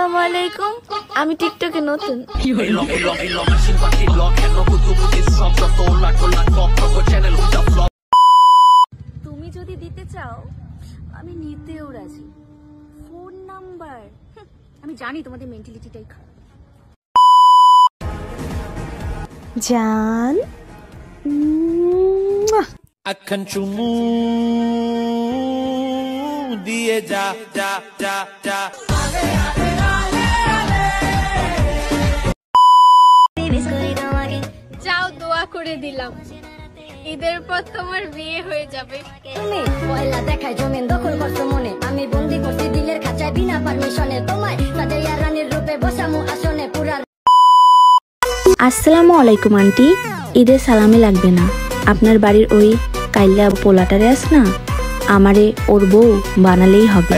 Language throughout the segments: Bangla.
আসসালামু আলাইকুম, আমি টিকটকে নতুন। তুমি যদি দিতে চাও আমি নিতেও রাজি। ফোন নাম্বার, আমি জানি তোমাদের মেন্টালিটিটাই খারাপ। জান আখান চুমু দিয়ে যা যা যা যা। যাও, দোয়া করে দিলাম, ঈদের পর তোমার বিয়ে হয়ে যাবে। তুমি পয়লা দেখায় জমিন দখল করছো মনে, আমি বন্দি করছি দিলের খাঁচায় বিনা পারমিশনে, তোমায় সাজাইয়া রানীর রূপে বসামু আসনে পুরা। আসসালামু আলাইকুম আন্টি, ঈদের সালামি লাগবে না। আপনার বাড়ির ওই কাইল্লা পোলাটারে আস না, আমারে ওর বউ বানালেই হবে।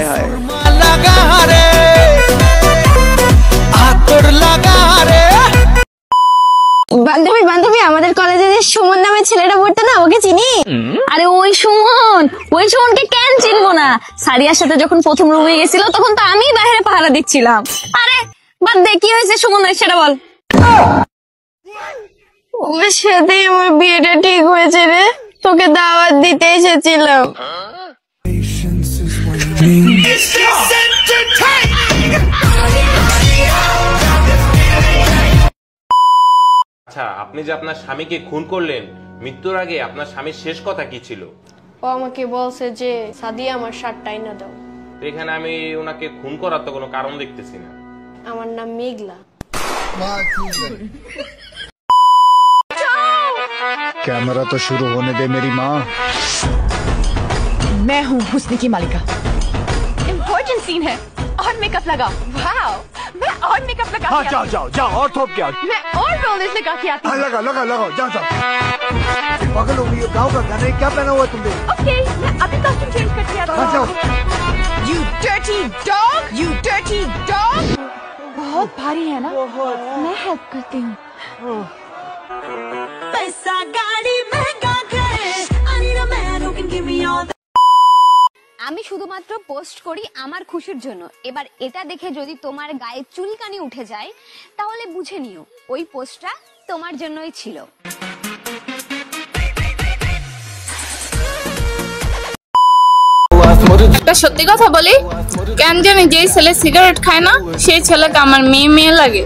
বান্ধবী বান্ধবী, আমাদের কলেজে যে সুমন নামে ছেলেটা পড়তো না, ওকে চিনি? আরে ওই সুমনকে কেন চিনবো না? সারিয়ার সাথে যখন প্রথম রুমে গেছিল তখন তো আমি বাইরে পাহারা দিচ্ছিলাম। আরে বাদ দে, কি হয়েছে সুমনের সেটা বল। ওর সাথেই আমার বিয়েটা ঠিক হয়েছে রে, তোকে দাওয়াত দিতে এসেছিলাম। আচ্ছা, আপনি যে আপনার স্বামীকে খুন করলেন, মৃত্যুর আগে আপনার স্বামীর শেষ কথা কি ছিল? ও আমাকে বলছে যে সাদিয়া আমার শার্টটা আইনা দাও। এখানে আমি ওনাকে খুন করার তো কোনো কারণ দেখতেছি না। আমার নাম মেঘলা। कैमरा तो शुरू होने दे मेरी माँ। मैं हूँ हुस्न की मालिका। इम्पोर्टेंट सीन है और मेकअप लगा। वाओ, मैं और मेकअप लगा। हाँ, जाओ जाओ जाओ और थोप के आओ। मैं और रोलेस लगा के आती हूँ। लगा लगा लगाओ, जाओ जाओ। पागल हो गई हो, गाँव का गाना है, क्या पहना हुआ तुमने? ओके, मैं अभी कॉस्ट्यूम चेंज करके आती हूँ। जाओ। You dirty dog, you dirty dog। बहुत भारी है ना? मैं हेल्प करती हूँ। पैसा गाड़ी महंगा करे, I need a man who can give me all that। আমি শুধুমাত্র পোস্ট করি আমার খুশির জন্য। এবার এটা দেখে যদি তোমার গায়ে চুলকানি উঠে যায় তাহলে বুঝে নিও ওই পোস্টটা তোমার জন্যই ছিল। একটা সত্যি কথা বলি, কেন জানি যেই ছেলে সিগারেট খায় না সেই ছেলেকে আমার মেয়ে মেয়ে লাগে।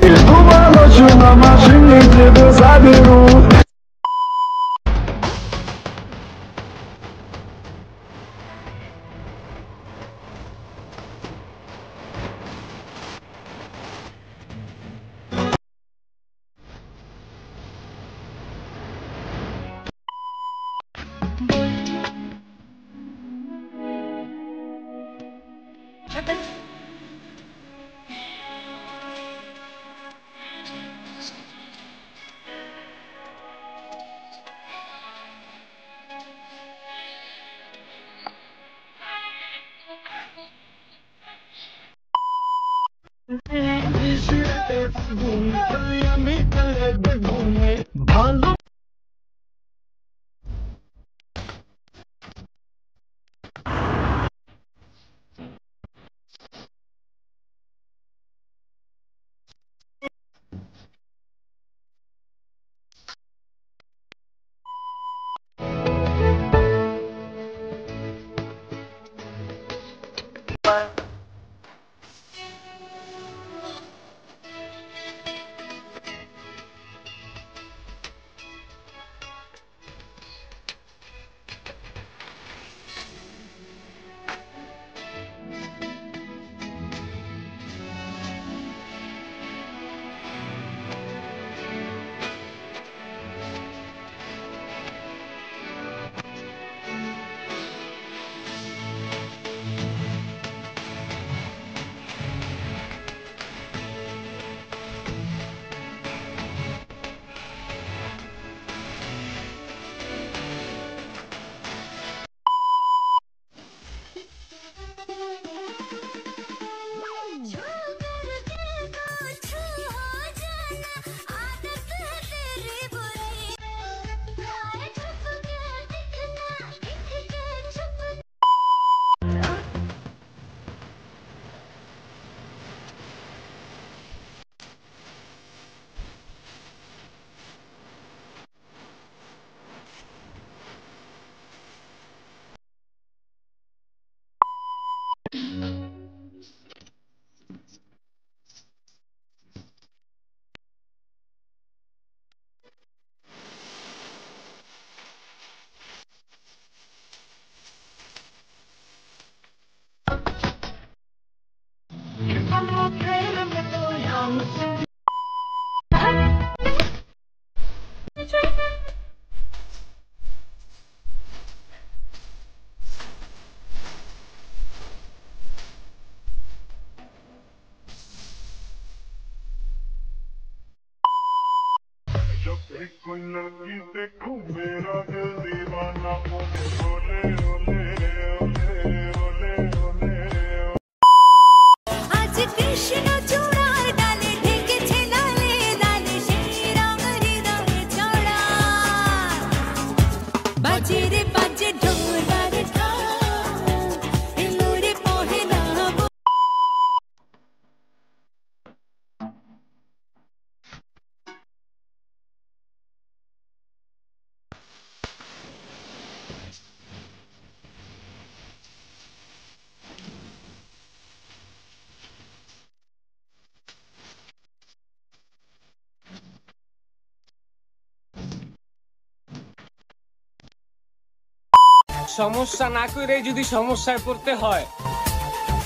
সমস্যা না করে যদি সমস্যায় পড়তে হয়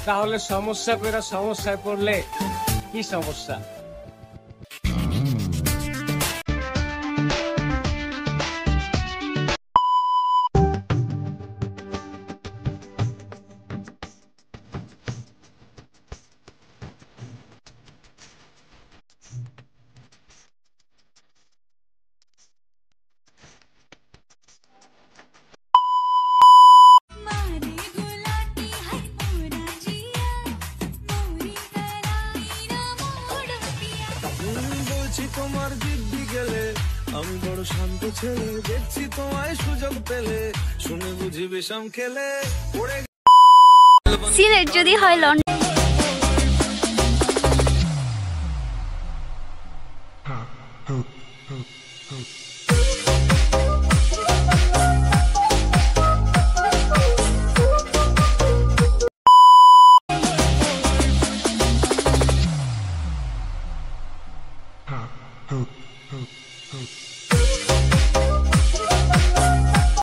তাহলে সমস্যা করে সমস্যায় পড়লে কি সমস্যা? তোমার দিব্যি গেলে আমি বড় শান্ত ছেলে, দেখছি তোমায় সুযোগ পেলে শুনে বুঝি বিষম খেলে। সিলেট যদি হয় লন্ডন